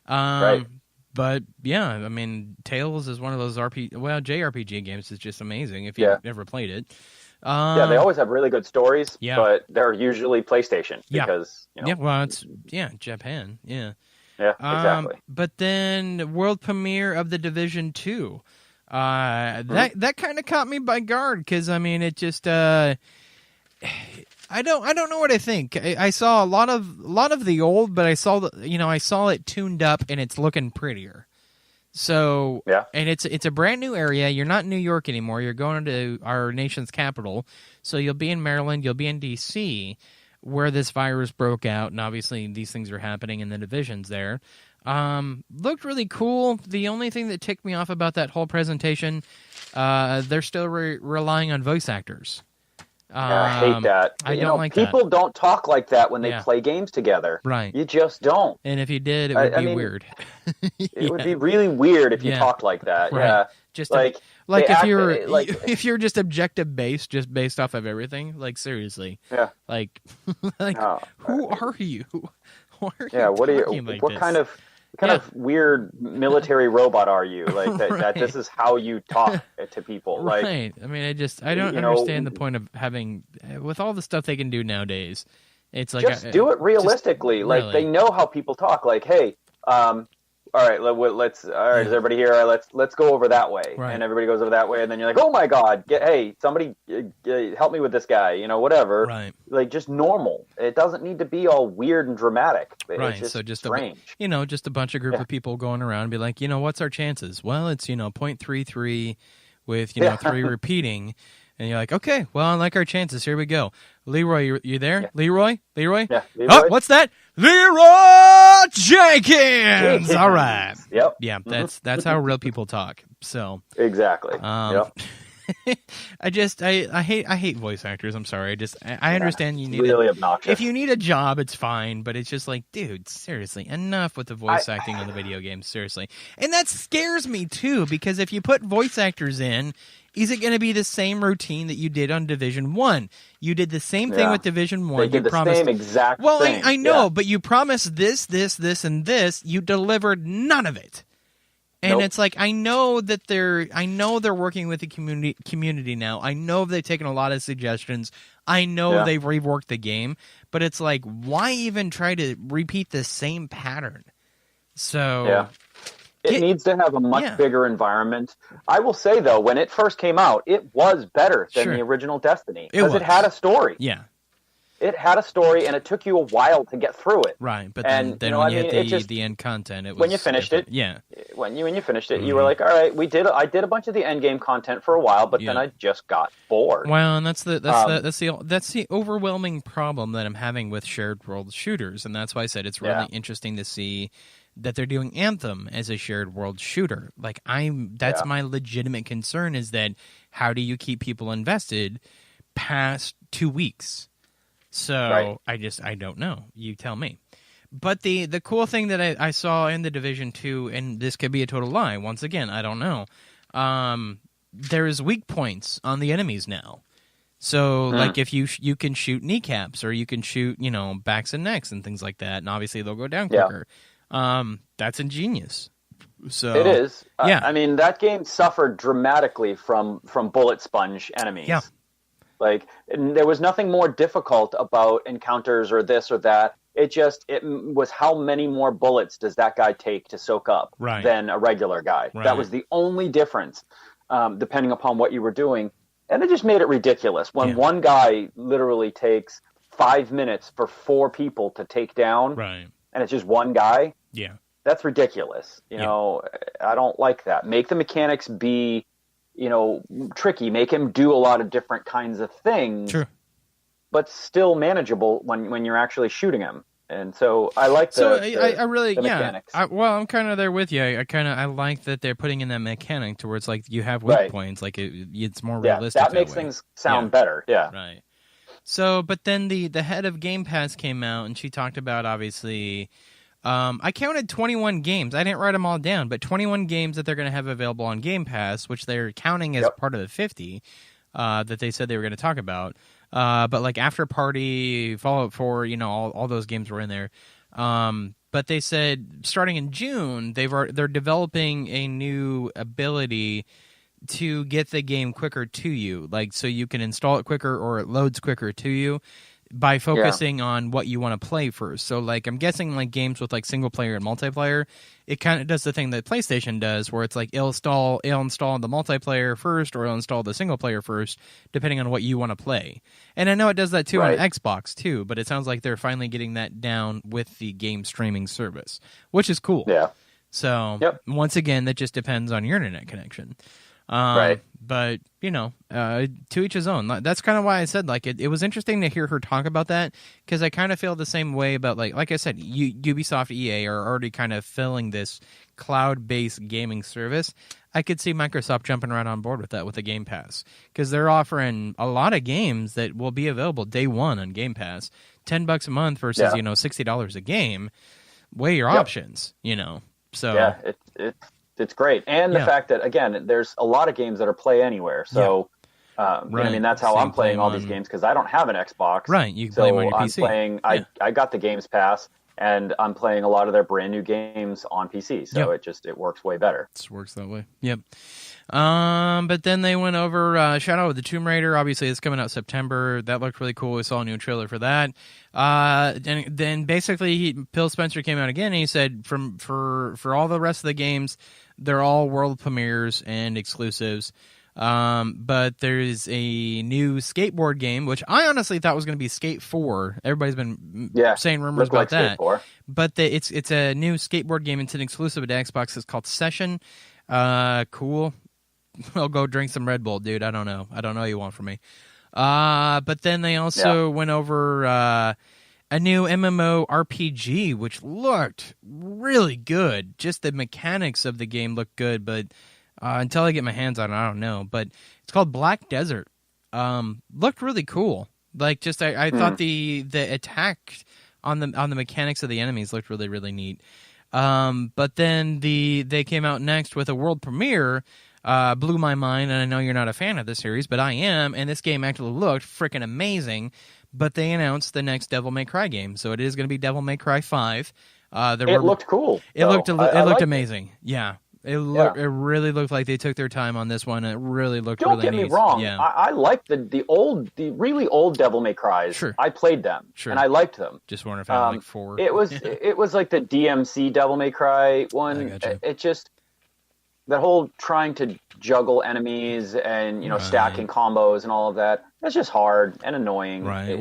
Right. But yeah, I mean, Tales is one of those JRPG games is just amazing if you've never played it. They always have really good stories, but they're usually PlayStation because it's Japan, Yeah, exactly. But then world premiere of The Division 2. That kind of caught me by guard because I mean it just I don't know what I think. I saw a lot of the old, but I saw it tuned up and it's looking prettier. So and it's a brand new area. You're not in New York anymore. You're going to our nation's capital. So you'll be in Maryland. You'll be in D.C. where this virus broke out, and obviously these things are happening in the divisions there. Looked really cool. The only thing that ticked me off about that whole presentation, they're still relying on voice actors. I hate that. I don't like people don't talk like that when they play games together. Right. You just don't. And if you did, it would be weird. It would be really weird if you talked like that. Right. Yeah. Just if you're just objective based, just based off of everything, like seriously. Yeah. Who are you? What kind of weird military robot are you? Like that this is how you talk to people. Like, right. I mean, I don't understand the point of having, with all the stuff they can do nowadays, it's like... Just do it realistically. They know how people talk. Like, hey, all right, let's. All right, is everybody here? All right, let's go over that way, and everybody goes over that way, and then you're like, oh my god, hey, somebody help me with this guy, whatever. Right. Like just normal. It doesn't need to be all weird and dramatic. Right. It's just strange. Just a bunch of group of people going around and be like, what's our chances? Well, it's 0.33 with 3 repeating. And you're like, okay, well, I like our chances. Here we go. Leroy, you there? Yeah. Leroy? Yeah, Leroy. Oh, what's that? Leroy Jenkins! All right. Yep. Yeah, that's how real people talk. So exactly. Yep. I hate voice actors. I'm sorry. I understand you need really obnoxious. If you need a job, it's fine, but it's just like, dude, seriously, enough with the voice acting on the video games. Seriously, and that scares me too because if you put voice actors in, is it going to be the same routine that you did on Division 1? You did the same thing with Division 1. They did the same exact thing. Well, I know, but you promised this, and this. You delivered none of it. And it's like, I know they're working with the community now. I know they've taken a lot of suggestions. I know they've reworked the game. But it's like, why even try to repeat the same pattern? So... Yeah. It needs to have a much bigger environment. I will say, though, when it first came out, it was better than the original Destiny. Because it had a story. Yeah. It had a story, and it took you a while to get through it. Right, but then when you hit the end content, it was... When you finished it, when you finished it, you were like, all right, I did a bunch of the end game content for a while, but then I just got bored. Well, and that's the overwhelming problem that I'm having with shared world shooters, and that's why I said it's really interesting to see that they're doing Anthem as a shared world shooter. Like that's my legitimate concern is that how do you keep people invested past 2 weeks? So I don't know. You tell me. But the cool thing that I saw in the Division 2, and this could be a total lie, once again, I don't know. There's weak points on the enemies now. So, like, if you can shoot kneecaps, or you can shoot, backs and necks and things like that, and obviously they'll go down quicker. That's ingenious. So it is. I mean, that game suffered dramatically from bullet sponge enemies. Yeah. Like, there was nothing more difficult about encounters or this or that. It was how many more bullets does that guy take to soak up than a regular guy. Right. That was the only difference, depending upon what you were doing. And it just made it ridiculous. When one guy literally takes 5 minutes for 4 people to take down, and it's just one guy, that's ridiculous. I don't like that. Make the mechanics be tricky, make him do a lot of different kinds of things, sure, but still manageable when you're actually shooting him. And so I like the mechanics. I'm kind of there with you. I like that they're putting in that mechanic to where it's like you have weak points, like it's more realistic. That makes things sound better. Yeah, right. So, but then the head of Game Pass came out and she talked about obviously. I counted 21 games. I didn't write them all down, but 21 games that they're going to have available on Game Pass, which they're counting as part of the 50 that they said they were going to talk about. But like After Party, Fallout 4, all those games were in there. But they said starting in June, they're developing a new ability to get the game quicker to you, like so you can install it quicker or it loads quicker to you by focusing on what you want to play first. So like I'm guessing like games with like single player and multiplayer, it kind of does the thing that PlayStation does where it's like it'll install the multiplayer first or it'll install the single player first depending on what you want to play. And I know it does that too on Xbox too, but it sounds like they're finally getting that down with the game streaming service, which is cool. Yeah. So once again, that just depends on your internet connection. But, to each his own. That's kind of why I said, like, it was interesting to hear her talk about that, because I kind of feel the same way about, like I said, Ubisoft, EA are already kind of filling this cloud-based gaming service. I could see Microsoft jumping right on board with that with the Game Pass, because they're offering a lot of games that will be available day one on Game Pass. $10 a month versus, $60 a game. Weigh your options, So Yeah, it's great. And the fact that, again, there's a lot of games that are play anywhere. So, I mean, that's how I'm playing all these games, because I don't have an Xbox. Right, you can play them on your PC. I got the Games Pass, and I'm playing a lot of their brand new games on PC. So it works way better. It works that way. Yep. But then they went over Shadow of the Tomb Raider. Obviously, it's coming out September. That looked really cool. We saw a new trailer for that. And then basically, Phil Spencer came out again, and he said for all the rest of the games, they're all world premieres and exclusives. But there's a new skateboard game, which I honestly thought was going to be Skate 4. Everybody's been saying rumors about that. But it's a new skateboard game. It's an exclusive to Xbox. It's called Session. Cool. I'll go drink some Red Bull, dude. I don't know what you want from me. But then they also went over a new MMO RPG, which looked really good. Just the mechanics of the game looked good, but until I get my hands on it, I don't know. But it's called Black Desert. Looked really cool. Like, just I thought the attack on the mechanics of the enemies looked really, really neat. But then they came out next with a world premiere. Blew my mind, and I know you're not a fan of the series, but I am, and this game actually looked freaking amazing. But they announced the next Devil May Cry game, so it is going to be Devil May Cry 5. It looked cool. It looked amazing. Yeah. It really looked like they took their time on this one. It really looked really neat. Don't get me wrong. Yeah. I like the really old Devil May Cries. Sure. I played them, and I liked them. Just wonder if I had like 4. It was like the DMC Devil May Cry one. It just, that whole trying to juggle enemies and stacking combos and all of that. That's just hard and annoying. Right.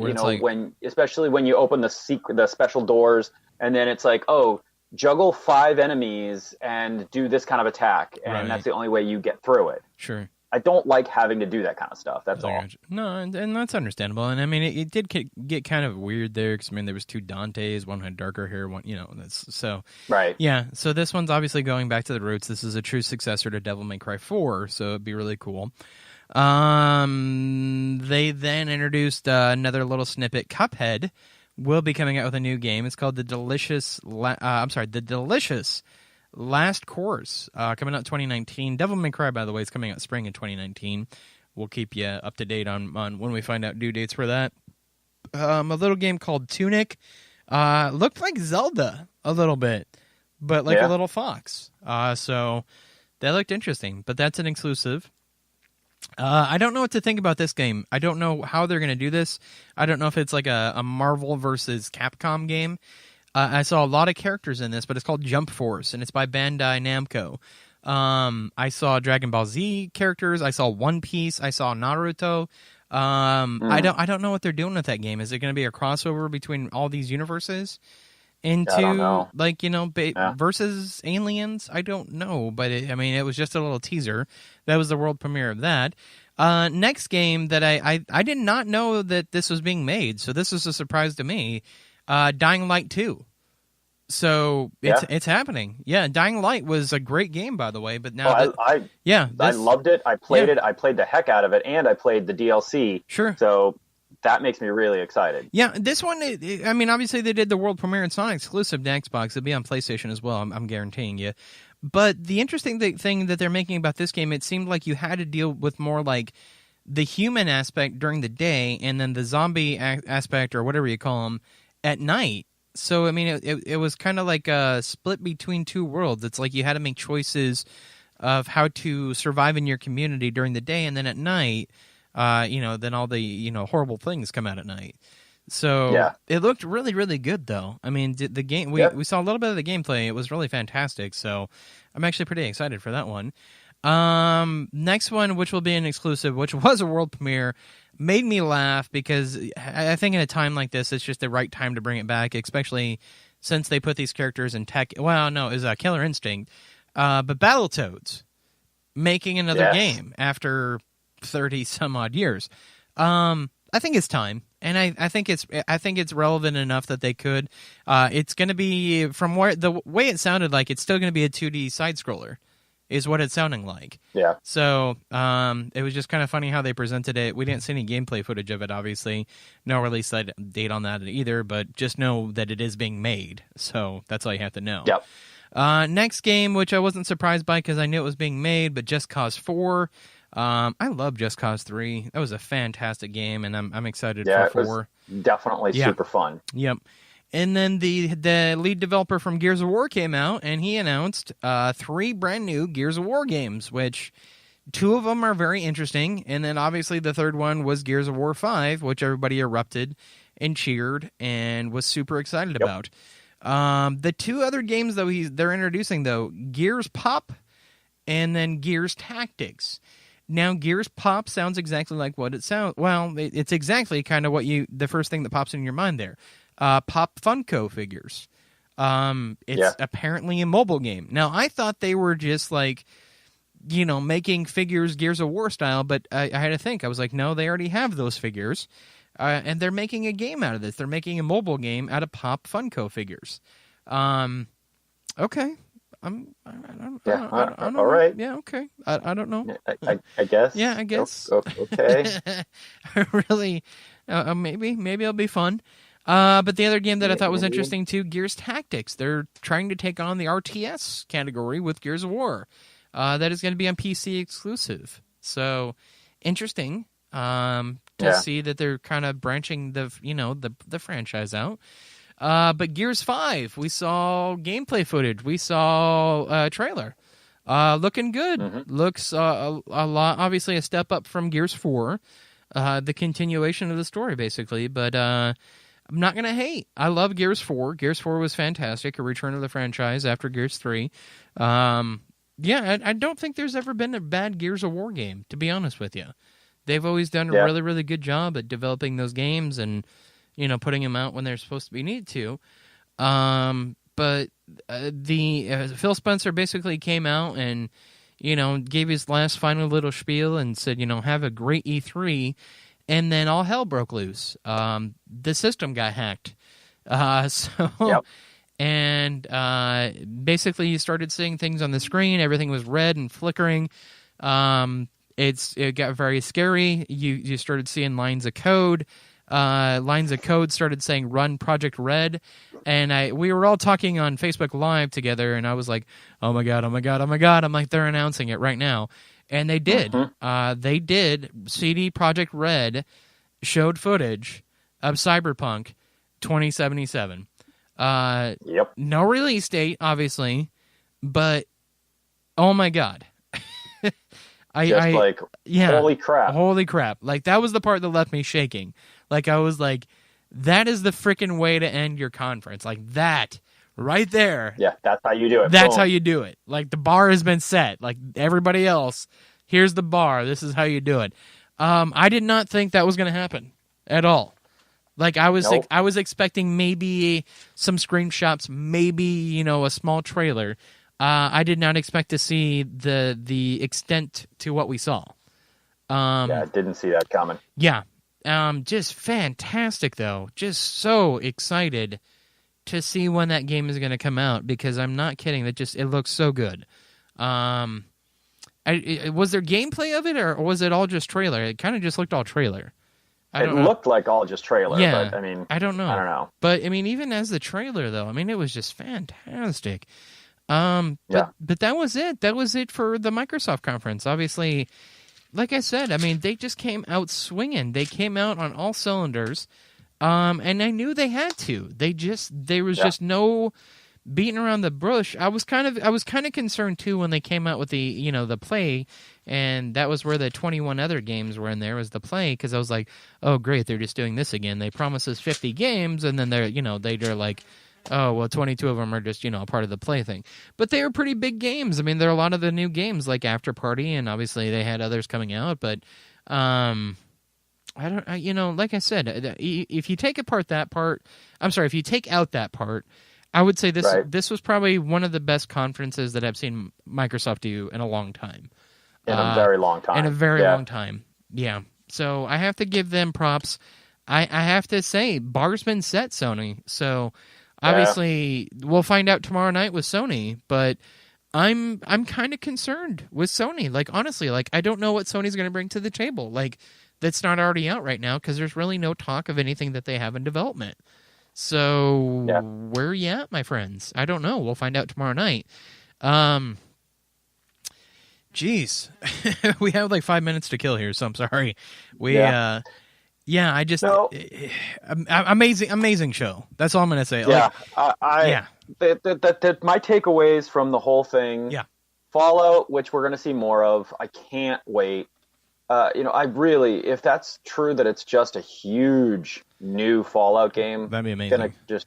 Especially when you open the special doors, and then it's like, oh, juggle 5 enemies and do this kind of attack, and that's the only way you get through it. Sure. I don't like having to do that kind of stuff. That's all. No, and that's understandable. And I mean, it did get kind of weird there, because I mean, there was 2 Dantes, one had darker hair, one, that's so. Right. Yeah. So this one's obviously going back to the roots. This is a true successor to Devil May Cry 4, so it'd be really cool. They then introduced another little snippet. Cuphead will be coming out with a new game. It's called The Delicious Last Course, coming out 2019. Devil May Cry, by the way, is coming out spring in 2019. We'll keep you up to date on when we find out due dates for that. A little game called Tunic. Looked like Zelda a little bit, but like a little fox. So that looked interesting, but that's an exclusive. I don't know what to think about this game. I don't know how they're going to do this. I don't know if it's like a Marvel versus Capcom game. I saw a lot of characters in this, but it's called Jump Force, and it's by Bandai Namco. I saw Dragon Ball Z characters. I saw One Piece. I saw Naruto. I don't know what they're doing with that game. Is it going to be a crossover between all these universes? into like, versus Aliens. I don't know, but it was just a little teaser. That was the world premiere of that. Next game that I did not know that this was being made, so this was a surprise to me. Dying Light 2. So it's happening. Yeah, Dying Light was a great game, by the way. But now, I loved it. I played it. I played the heck out of it, and I played the DLC. Sure. So that makes me really excited. Yeah, this one. Obviously they did the world premiere and Sonic exclusive to Xbox. It'll be on PlayStation as well. I'm guaranteeing you. But the interesting thing that they're making about this game, it seemed like you had to deal with more like the human aspect during the day, and then the zombie aspect or whatever you call them at night. So, it was kind of like a split between two worlds. It's like you had to make choices of how to survive in your community during the day, and then at night, then all the, horrible things come out at night. So, It looked really, really good, though. The game, we saw a little bit of the gameplay. It was really fantastic, so I'm actually pretty excited for that one. Next one, which will be an exclusive, which was a world premiere, made me laugh because I think in a time like this, it's just the right time to bring it back, especially since they put these characters in tech. Well, no, it was Killer Instinct. But Battletoads making another game after 30-some-odd years. I think it's time, and I think it's relevant enough that they could. It's going to be, from the way it sounded like, it's still going to be a 2D side-scroller. Is what it's sounding like. Yeah. So it was just kind of funny how they presented it. We didn't see any gameplay footage of it, obviously. No release date on that either, but just know that it is being made. So that's all you have to know. Yep. Next game, which I wasn't surprised by because I knew it was being made, but Just Cause 4. I love Just Cause 3. That was a fantastic game, and I'm excited for 4. It was definitely super fun. Yep. And then the lead developer from Gears of War came out, and he announced 3 brand new Gears of War games, which 2 of them are very interesting. And then obviously the third one was Gears of War 5, which everybody erupted and cheered and was super excited about. The 2 other games that they're introducing, though, Gears Pop and then Gears Tactics. Now, Gears Pop sounds exactly like what it sounds. Well, it's exactly kind of the first thing that pops in your mind there. Pop Funko figures. It's apparently a mobile game. Now, I thought they were just like, making figures Gears of War style, but I had to think. I was like, no, they already have those figures, and they're making a game out of this. They're making a mobile game out of Pop Funko figures. Okay. I don't all right. Yeah, okay. I don't know. I guess. Yeah, I guess. Okay. Really, maybe it'll be fun. But the other game that I thought was interesting too, Gears Tactics. They're trying to take on the RTS category with Gears of War. That is going to be on PC exclusive. So interesting to see that they're kind of branching the franchise out. But Gears 5, we saw gameplay footage. We saw a trailer. Looking good. Mm-hmm. Looks a lot, obviously a step up from Gears 4. The continuation of the story, basically. But I'm not going to hate. I love Gears 4. Gears 4 was fantastic, a return of the franchise after Gears 3. I don't think there's ever been a bad Gears of War game, to be honest with you. They've always done a really, really good job at developing those games and, putting them out when they're supposed to be needed to. But Phil Spencer basically came out and, gave his last final little spiel and said, have a great E3. And then all hell broke loose. The system got hacked. And basically you started seeing things on the screen. Everything was red and flickering. It got very scary. You started seeing lines of code. Lines of code started saying "Run Project Red," and we were all talking on Facebook Live together, and I was like, "Oh my god, oh my god, oh my god!" I'm like, "They're announcing it right now." And they did. Mm-hmm. They did. CD Projekt Red showed footage of Cyberpunk 2077. No release date, obviously, but oh my god. Holy crap. Holy crap. Like, that was the part that left me shaking. Like, I was like, that is the freaking way to end your conference. Like, that right there. Yeah, that's how you do it. That's how you do it. Like, the bar has been set. Like, everybody else, here's the bar. This is how you do it. I did not think that was going to happen at all. Like I was expecting maybe some screenshots, maybe a small trailer. I did not expect to see the extent to what we saw. I didn't see that coming. Yeah, just fantastic though. Just so excited to see when that game is going to come out because I'm not kidding. It looks so good. Was there gameplay of it or was it all just trailer? It kind of just looked all trailer. It looked like all just trailer, yeah, but I mean, I don't know. But I mean, even as the trailer though, I mean, it was just fantastic. But that was it. That was it for the Microsoft conference. Obviously, like I said, I mean, they just came out swinging. They came out on all cylinders. And I knew they had to. There was just no beating around the bush. I was kind of concerned too when they came out with the Play, and that was where the 21 other games were in there was the Play, because I was like, oh great, they're just doing this again. They promise us 50 games, and then they're like, oh well, 22 of them are just part of the Play thing. But they were pretty big games. I mean, there are a lot of the new games like After Party, and obviously they had others coming out, but like I said, if you take out that part, I would say this was probably one of the best conferences that I've seen Microsoft do in a long time. In a very long time. In a very long time. Yeah. So I have to give them props. I have to say, bar's been set, Sony. So obviously we'll find out tomorrow night with Sony, but I'm kind of concerned with Sony. Like honestly, I don't know what Sony's going to bring to the table. Like that's not already out right now because there's really no talk of anything that they have in development. So where are you at, my friends? I don't know. We'll find out tomorrow night. Jeez. We have like 5 minutes to kill here, so I'm sorry. Amazing show. That's all I'm going to say. My takeaways from the whole thing. Yeah. Fallout, which we're going to see more of. I can't wait. I really, if that's true that it's just a huge new Fallout game, that'd be amazing. Gonna just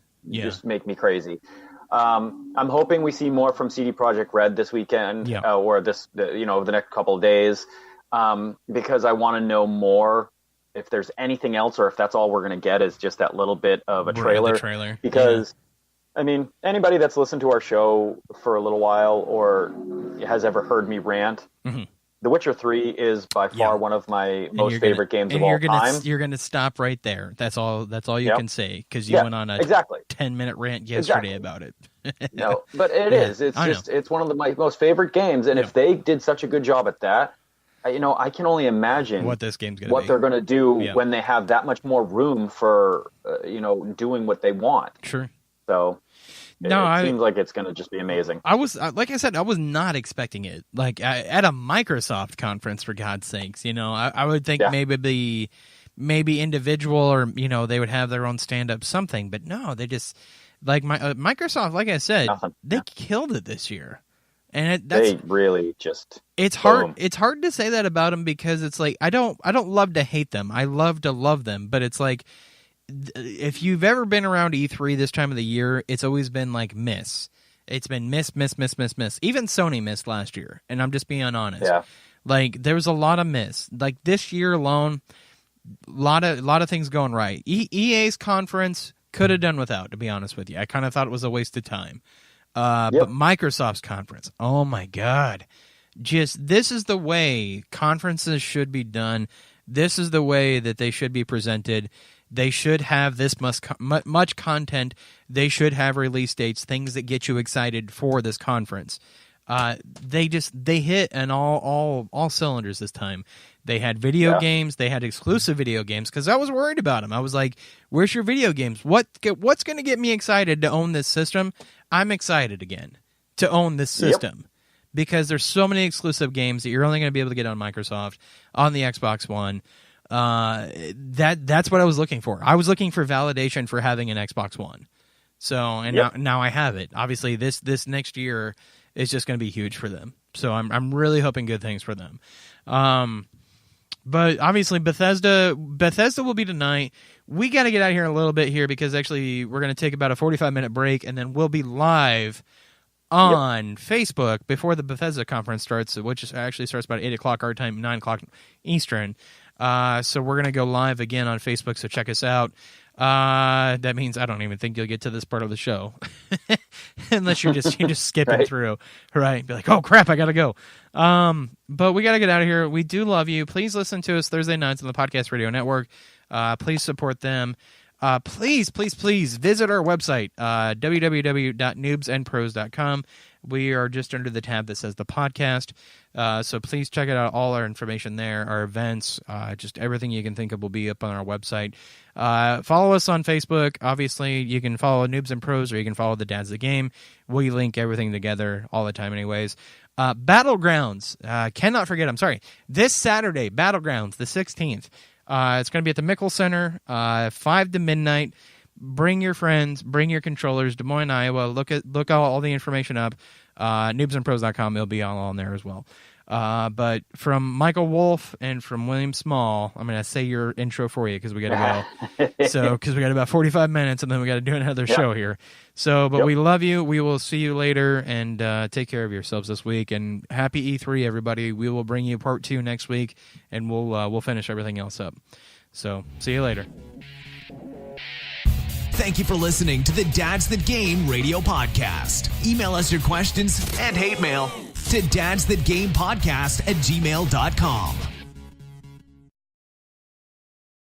make me crazy. I'm hoping we see more from CD Projekt Red this weekend, or the next couple of days, because I want to know more if there's anything else, or if that's all we're going to get is just that little bit of a trailer. Because I mean, anybody that's listened to our show for a little while or has ever heard me rant. Mm-hmm. The Witcher 3 is by far one of my most favorite games of all time. You're going to stop right there. That's all you can say, because you went on a 10-minute rant yesterday about it. No, but it is. It's one of my most favorite games, and if they did such a good job at that, I can only imagine what this game's going to be. They're going to do when they have that much more room for doing what they want. Sure. So. It seems like it's going to just be amazing. I was, like I said, I was not expecting it. Like at a Microsoft conference, for God's sakes, I would think maybe individual or they would have their own stand-up something, but no, they just Microsoft. Like I said, they killed it this year, and they really just. It's hard. It's hard to say that about them because it's like I don't love to hate them. I love to love them, but it's like. If you've ever been around E3 this time of the year, it's always been like miss. It's been miss. Even Sony missed last year, and I'm just being honest. Yeah. Like there was a lot of miss. Like this year alone, a lot of things going right. EA's conference could have done without, to be honest with you. I kind of thought it was a waste of time. But Microsoft's conference, oh my God. Just this is the way conferences should be done. This is the way that they should be presented. They should have this much content. They should have release dates, things that get you excited for this conference. They hit on all cylinders this time. They had video games. They had exclusive video games because I was worried about them. I was like, "Where's your video games? What's going to get me excited to own this system?" I'm excited again to own this system because there's so many exclusive games that you're only going to be able to get on Microsoft, on the Xbox One. That's what I was looking for. I was looking for validation for having an Xbox One. So now I have it. Obviously, this next year is just going to be huge for them. So I'm really hoping good things for them. But obviously Bethesda will be tonight. We got to get out of here a little bit here because actually we're going to take about a 45-minute break and then we'll be live on Facebook before the Bethesda conference starts, which actually starts about 8 o'clock our time, 9 o'clock Eastern. So we're going to go live again on Facebook, so check us out. That means I don't even think you'll get to this part of the show unless you're just skipping through, right? Be like, oh crap, I gotta go. But we gotta get out of here. We do love you. Please listen to us Thursday nights on the Podcast Radio Network. Please support them. Please visit our website, www.noobsandpros.com. We are just under the tab that says the podcast. So please check it out. All our information there, our events, just everything you can think of will be up on our website. Follow us on Facebook. Obviously, you can follow Noobs and Pros, or you can follow the Dad's the Game. We link everything together all the time anyways. Battlegrounds. Cannot forget, this Saturday, Battlegrounds, the 16th. It's going to be at the Mickle Center, 5 to midnight. Bring your friends, bring your controllers. Des Moines, Iowa. Look all the information up. Noobsandpros.com. It'll be all on there as well. But from Michael Wolf and from William Small, I'm going to say your intro for you because we got to go. Because we got about 45 minutes and then we got to do another show here. So, but we love you. We will see you later, and take care of yourselves this week. And happy E3, everybody. We will bring you part 2 next week, and we'll finish everything else up. So, see you later. Thank you for listening to the Dad's the Game radio podcast. Email us your questions and hate mail to dadsthatgamepodcast@gmail.com.